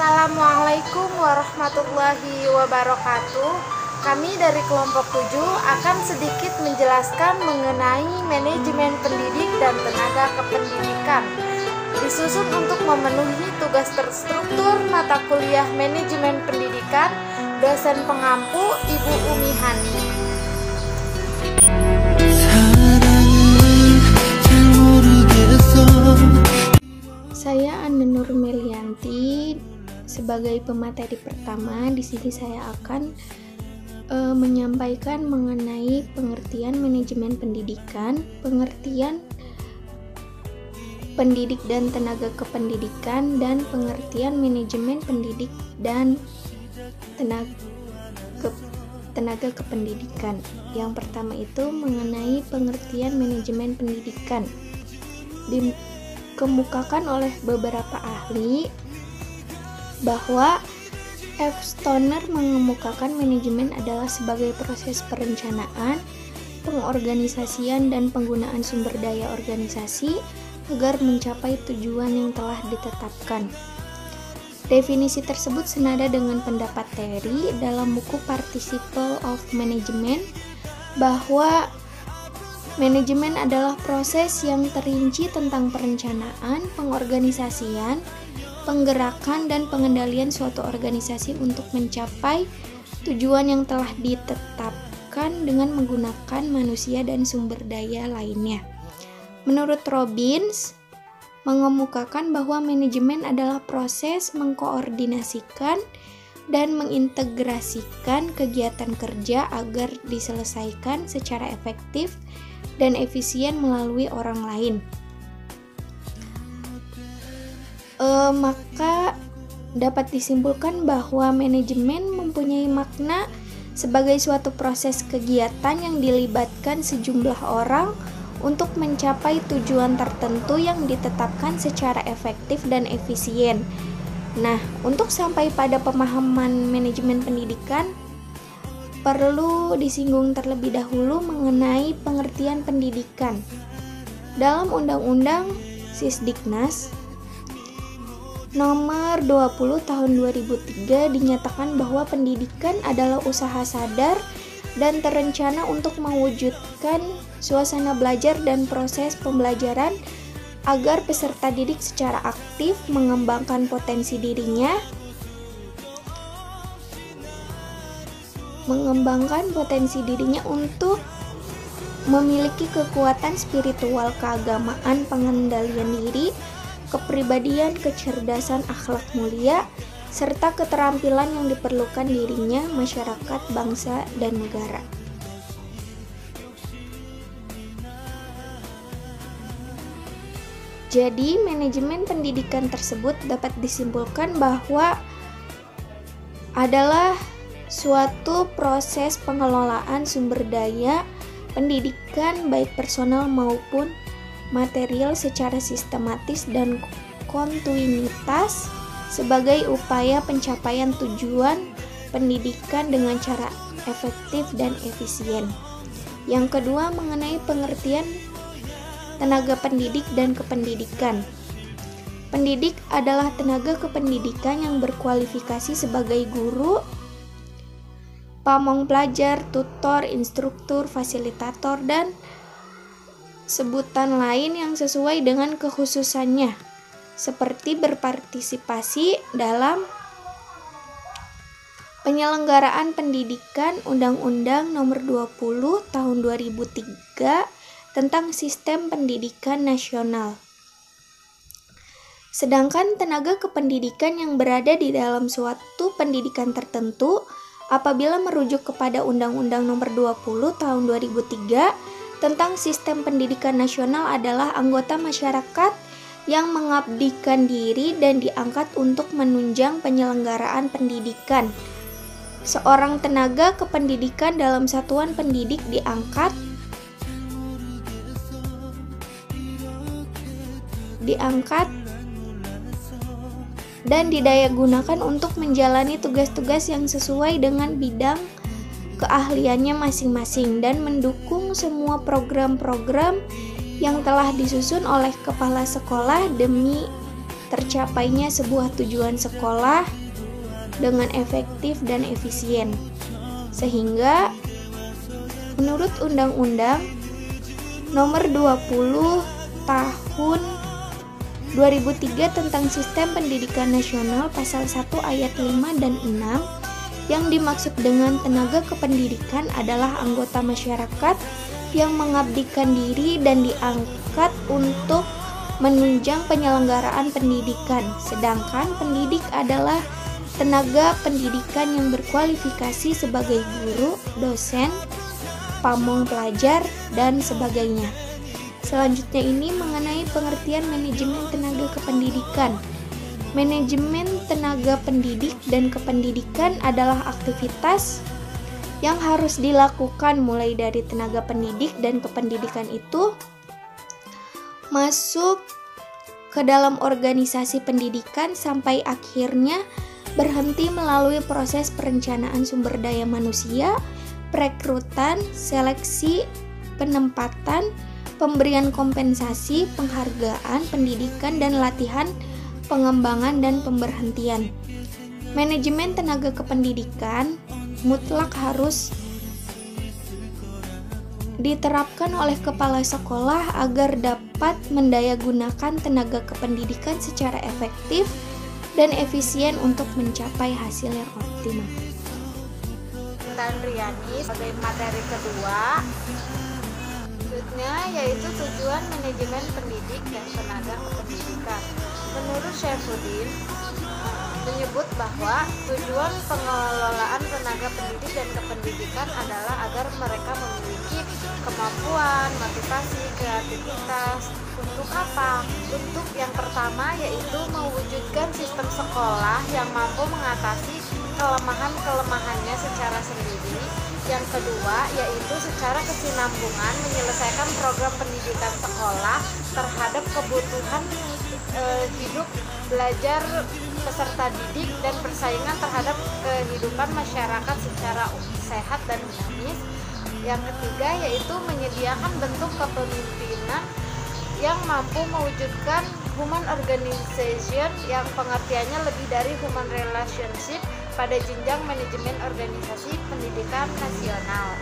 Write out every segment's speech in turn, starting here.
Assalamualaikum warahmatullahi wabarakatuh. Kami dari kelompok 7 akan sedikit menjelaskan mengenai manajemen pendidik dan tenaga kependidikan. Disusun untuk memenuhi tugas terstruktur mata kuliah manajemen pendidikan, dosen pengampu Ibu Umi Hani. Saya Anda Nur Melianti. Sebagai pemateri pertama, di sini saya akan menyampaikan mengenai pengertian manajemen pendidikan, pengertian pendidik dan tenaga kependidikan, dan pengertian manajemen pendidik dan tenaga kependidikan. Yang pertama itu mengenai pengertian manajemen pendidikan. Dikemukakan oleh beberapa ahli bahwa F. Stoner mengemukakan manajemen adalah sebagai proses perencanaan, pengorganisasian, dan penggunaan sumber daya organisasi agar mencapai tujuan yang telah ditetapkan. Definisi tersebut senada dengan pendapat Terry dalam buku Participle of Management bahwa manajemen adalah proses yang terinci tentang perencanaan, pengorganisasian, penggerakan, dan pengendalian suatu organisasi untuk mencapai tujuan yang telah ditetapkan dengan menggunakan manusia dan sumber daya lainnya. Menurut Robbins, mengemukakan bahwa manajemen adalah proses mengkoordinasikan dan mengintegrasikan kegiatan kerja agar diselesaikan secara efektif dan efisien melalui orang lain. Maka dapat disimpulkan bahwa manajemen mempunyai makna sebagai suatu proses kegiatan yang dilibatkan sejumlah orang untuk mencapai tujuan tertentu yang ditetapkan secara efektif dan efisien. Nah, untuk sampai pada pemahaman manajemen pendidikan, perlu disinggung terlebih dahulu mengenai pengertian pendidikan. Dalam Undang-Undang Sisdiknas Nomor 20 Tahun 2003 dinyatakan bahwa pendidikan adalah usaha sadar dan terencana untuk mewujudkan suasana belajar dan proses pembelajaran agar peserta didik secara aktif mengembangkan potensi dirinya, untuk memiliki kekuatan spiritual, keagamaan, pengendalian diri, kepribadian, kecerdasan, akhlak mulia, serta keterampilan yang diperlukan dirinya, masyarakat, bangsa, dan negara. Jadi, manajemen pendidikan tersebut dapat disimpulkan bahwa adalah suatu proses pengelolaan sumber daya pendidikan baik personal maupun material secara sistematis dan kontinuitas sebagai upaya pencapaian tujuan pendidikan dengan cara efektif dan efisien. Yang kedua, mengenai pengertian tenaga pendidik dan kependidikan. Pendidik adalah tenaga kependidikan yang berkualifikasi sebagai guru, pamong pelajar, tutor, instruktur, fasilitator, dan sebutan lain yang sesuai dengan kekhususannya, seperti berpartisipasi dalam penyelenggaraan pendidikan, Undang-Undang Nomor 20 Tahun 2003 tentang Sistem Pendidikan Nasional. Sedangkan tenaga kependidikan yang berada di dalam suatu pendidikan tertentu apabila merujuk kepada Undang-Undang Nomor 20 Tahun 2003 tentang Sistem Pendidikan Nasional adalah anggota masyarakat yang mengabdikan diri dan diangkat untuk menunjang penyelenggaraan pendidikan. Seorang tenaga kependidikan dalam satuan pendidik diangkat dan didayagunakan untuk menjalani tugas-tugas yang sesuai dengan bidang keahliannya masing-masing dan mendukung semua program-program yang telah disusun oleh kepala sekolah demi tercapainya sebuah tujuan sekolah dengan efektif dan efisien. Sehingga menurut Undang-Undang Nomor 20 Tahun 2003 tentang Sistem Pendidikan Nasional pasal 1 ayat 5 dan 6, yang dimaksud dengan tenaga kependidikan adalah anggota masyarakat yang mengabdikan diri dan diangkat untuk menunjang penyelenggaraan pendidikan. Sedangkan pendidik adalah tenaga pendidikan yang berkualifikasi sebagai guru, dosen, pamong pelajar, dan sebagainya. Selanjutnya ini mengenai pengertian manajemen tenaga kependidikan. Manajemen tenaga pendidik dan kependidikan adalah aktivitas yang harus dilakukan mulai dari tenaga pendidik dan kependidikan itu masuk ke dalam organisasi pendidikan sampai akhirnya berhenti melalui proses perencanaan sumber daya manusia, perekrutan, seleksi, penempatan, pemberian kompensasi, penghargaan, pendidikan, dan latihan, pengembangan, dan pemberhentian. Manajemen tenaga kependidikan mutlak harus diterapkan oleh kepala sekolah agar dapat mendayagunakan tenaga kependidikan secara efektif dan efisien untuk mencapai hasil yang optimal. Dan Riani sebagai materi kedua, selanjutnya yaitu tujuan manajemen pendidik dan tenaga kependidikan. Menurut Syaifuddin menyebut bahwa tujuan pengelolaan tenaga pendidik dan kependidikan adalah agar mereka memiliki kemampuan, motivasi, kreativitas. Untuk apa? Untuk yang pertama yaitu mewujudkan sistem sekolah yang mampu mengatasi kelemahan-kelemahannya secara sendiri. Yang kedua yaitu secara kesinambungan menyelesaikan program pendidikan sekolah terhadap kebutuhan hidup belajar peserta didik dan persaingan terhadap kehidupan masyarakat secara sehat dan dinamis. Yang ketiga yaitu menyediakan bentuk kepemimpinan yang mampu mewujudkan human organization yang pengertiannya lebih dari human relationship pada jenjang manajemen organisasi pendidikan nasional.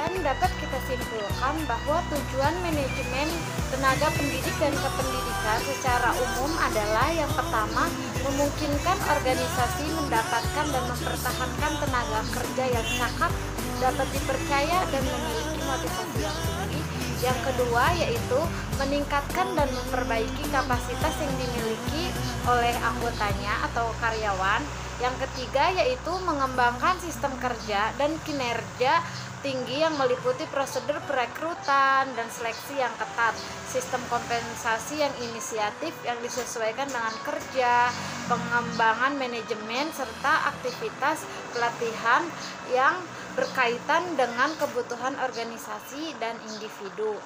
Dan dapat kita simpulkan bahwa tujuan manajemen tenaga pendidik dan kependidikan secara umum adalah yang pertama, memungkinkan organisasi mendapatkan dan mempertahankan tenaga kerja yang cakap, dapat dipercaya dan memiliki motivasi yang tinggi. Yang kedua yaitu meningkatkan dan memperbaiki kapasitas yang dimiliki oleh anggotanya atau karyawan. Yang ketiga yaitu mengembangkan sistem kerja dan kinerja tinggi yang meliputi prosedur perekrutan dan seleksi yang ketat, sistem kompensasi yang inisiatif yang disesuaikan dengan kerja, pengembangan manajemen, serta aktivitas pelatihan yang berkaitan dengan kebutuhan organisasi dan individu.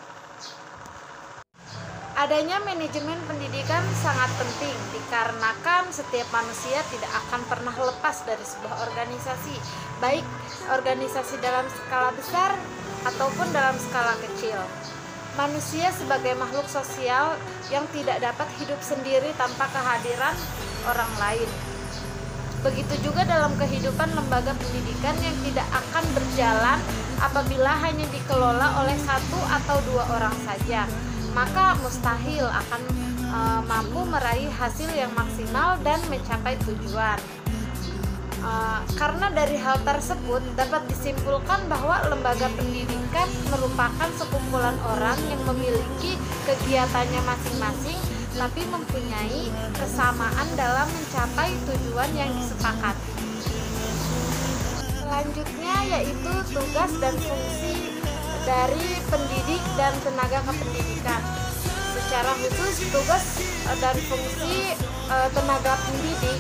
Adanya manajemen pendidikan sangat penting dikarenakan setiap manusia tidak akan pernah lepas dari sebuah organisasi, baik organisasi dalam skala besar ataupun dalam skala kecil. Manusia sebagai makhluk sosial yang tidak dapat hidup sendiri tanpa kehadiran orang lain. Begitu juga dalam kehidupan lembaga pendidikan yang tidak akan berjalan apabila hanya dikelola oleh satu atau dua orang saja, maka mustahil akan mampu meraih hasil yang maksimal dan mencapai tujuan. Karena dari hal tersebut dapat disimpulkan bahwa lembaga pendidikan merupakan sekumpulan orang yang memiliki kegiatannya masing-masing tapi mempunyai kesamaan dalam mencapai tujuan yang disepakati. Selanjutnya yaitu tugas dan fungsi dari pendidik dan tenaga kependidikan. Secara khusus tugas dan fungsi tenaga pendidik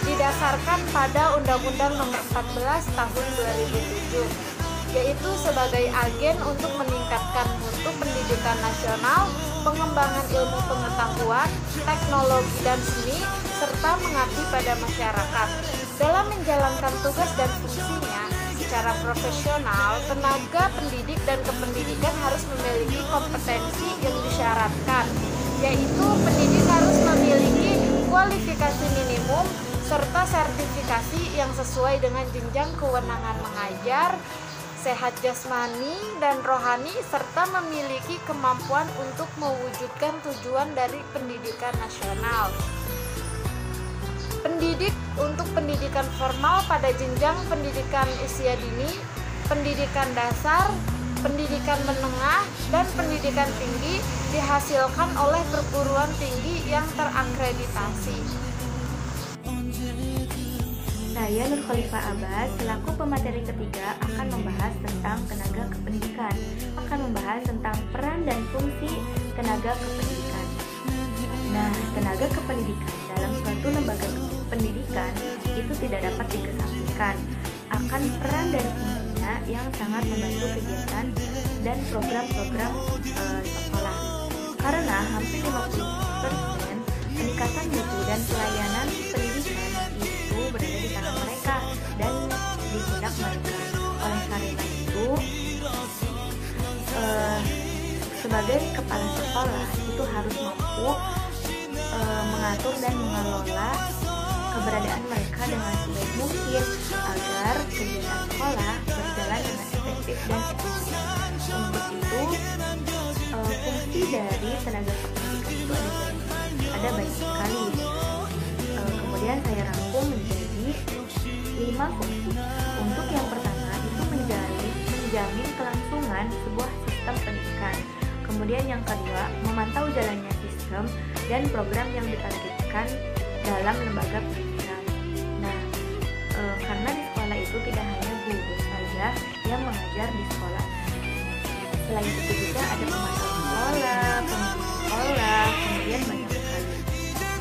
didasarkan pada Undang-Undang Nomor 14 Tahun 2007, yaitu sebagai agen untuk meningkatkan mutu pendidikan nasional, pengembangan ilmu pengetahuan, teknologi dan seni, serta mengabdi pada masyarakat. Dalam menjalankan tugas dan fungsinya secara profesional, tenaga pendidik dan kependidikan harus memiliki kompetensi yang disyaratkan, yaitu pendidik harus memiliki kualifikasi minimum serta sertifikasi yang sesuai dengan jenjang kewenangan mengajar, sehat jasmani dan rohani, serta memiliki kemampuan untuk mewujudkan tujuan dari pendidikan nasional. Pendidik untuk pendidikan formal pada jenjang pendidikan usia dini, pendidikan dasar, pendidikan menengah, dan pendidikan tinggi dihasilkan oleh perguruan tinggi yang terakreditasi. Saya Nur Khalifah Abbas, selaku pemateri ketiga akan membahas tentang tenaga kependidikan, akan membahas tentang peran dan fungsi tenaga kependidikan. Nah, tenaga kependidikan dalam suatu lembaga pendidikan itu tidak dapat dikesampingkan akan peran dan fungsinya yang sangat membantu kegiatan dan program-program sekolah. Karena hampir 50% peningkatan mutu dan pelayanan pendidikan itu berada di tangan mereka dan di pundak mereka. Oleh karena itu, sebagai kepala sekolah itu harus mampu mengatur dan mengelola keberadaan mereka dengan sebaik mungkin agar kegiatan sekolah berjalan dengan efektif dan efisien. Untuk itu, fungsi dari tenaga kependidikan itu ada banyak sekali. Kemudian saya rangkum menjadi 5 fungsi. Untuk yang pertama itu menjamin kelangsungan sebuah sistem pendidikan. Kemudian yang kedua, memantau jalannya sistem dan program yang ditargetkan dalam lembaga pendidikan. Nah, karena di sekolah itu tidak hanya guru saja yang mengajar di sekolah. Selain itu juga ada pemantau sekolah, pemimpin sekolah, kemudian banyak sekali.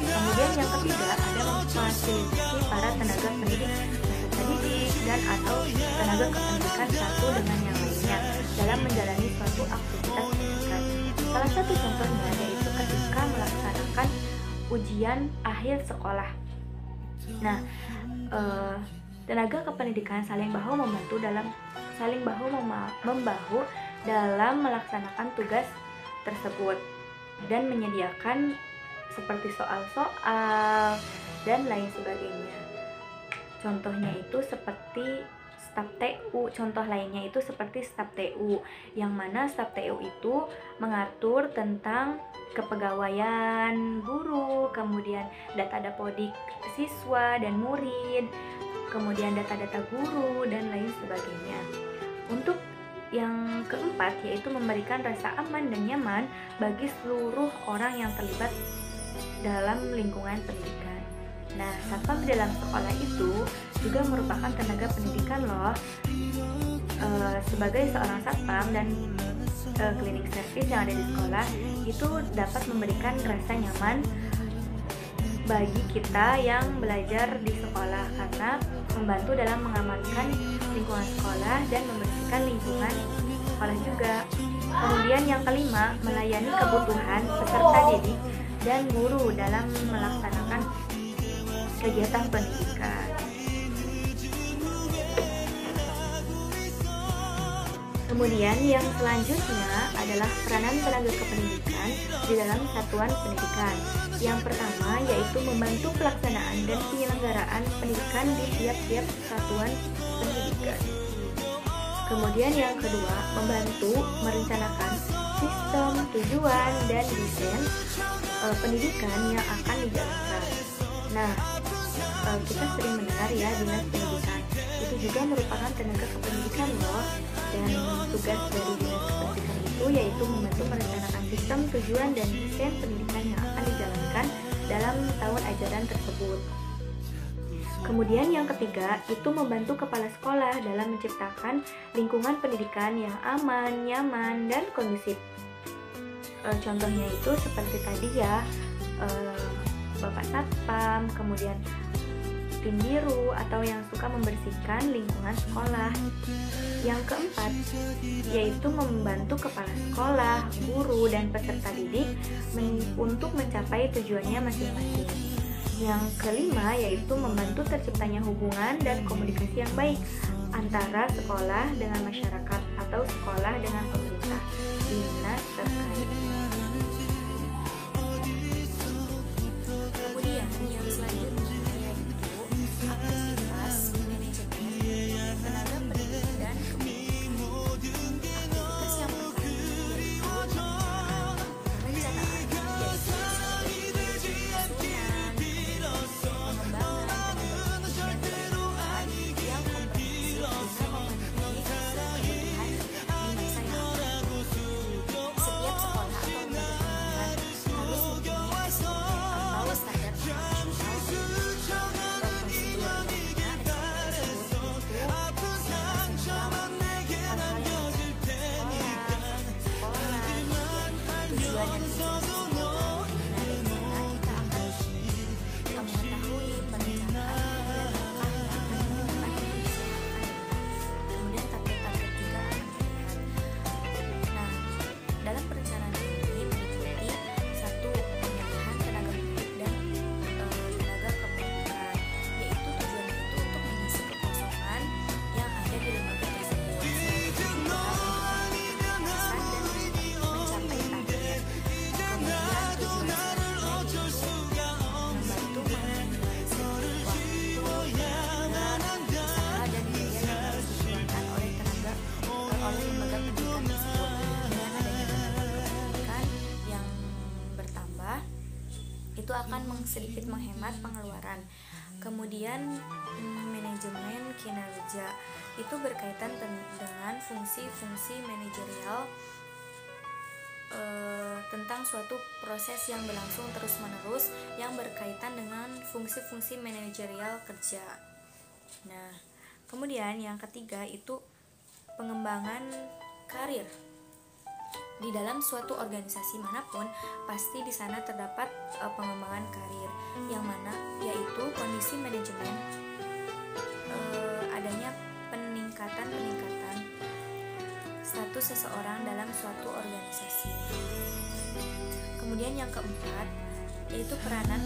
Kemudian yang ketiga ada memfasilitasi para tenaga pendidik, peserta didik dan atau tenaga kependidikan satu dengan yang lainnya dalam menjalani suatu aktivitas pendidikan. Salah satu contohnya yaitu ketika melaksanakan ujian akhir sekolah. Nah, tenaga kependidikan saling bahu membahu dalam melaksanakan tugas tersebut dan menyediakan seperti soal-soal dan lain sebagainya. Contohnya itu seperti staf TU, contoh lainnya itu seperti staf TU, yang mana staf TU itu mengatur tentang kepegawaian guru, kemudian data dapodik siswa dan murid, kemudian data-data guru dan lain sebagainya. Untuk yang keempat yaitu memberikan rasa aman dan nyaman bagi seluruh orang yang terlibat dalam lingkungan pendidikan. Nah, satpam di dalam sekolah itu juga merupakan tenaga pendidikan loh. Sebagai seorang satpam dan cleaning service yang ada di sekolah itu dapat memberikan rasa nyaman bagi kita yang belajar di sekolah karena membantu dalam mengamankan lingkungan sekolah dan membersihkan lingkungan sekolah juga. Kemudian yang kelima, melayani kebutuhan peserta didik dan guru dalam melaksanakan kegiatan pendidikan. Kemudian yang selanjutnya adalah peranan tenaga kependidikan di dalam satuan pendidikan. Yang pertama yaitu membantu pelaksanaan dan penyelenggaraan pendidikan di tiap-tiap satuan pendidikan. Kemudian yang kedua, membantu merencanakan sistem, tujuan, dan desain pendidikan yang akan dijalankan. Nah, kita sering mendengar ya dinas pendidikan itu juga merupakan tenaga kependidikan loh, dan tugas dari dinas pendidikan itu yaitu membantu merencanakan sistem, tujuan, dan desain pendidikan yang akan dijalankan dalam tahun ajaran tersebut. Kemudian yang ketiga itu membantu kepala sekolah dalam menciptakan lingkungan pendidikan yang aman, nyaman, dan kondusif. Contohnya itu seperti tadi ya, Bapak Satpam, kemudian tim biru atau yang suka membersihkan lingkungan sekolah. Yang keempat yaitu membantu kepala sekolah, guru, dan peserta didik untuk mencapai tujuannya masing-masing. Yang kelima yaitu membantu terciptanya hubungan dan komunikasi yang baik antara sekolah dengan masyarakat atau sekolah dengan pemerintah dinas terkait. sedikit menghemat pengeluaran. Kemudian manajemen kinerja itu berkaitan dengan fungsi-fungsi manajerial tentang suatu proses yang berlangsung terus-menerus yang berkaitan dengan fungsi-fungsi manajerial kerja. Nah, kemudian yang ketiga itu pengembangan karir. Di dalam suatu organisasi manapun pasti di sana terdapat pengembangan karir, yang mana yaitu kondisi manajemen, adanya peningkatan status seseorang dalam suatu organisasi. Kemudian yang keempat yaitu peranan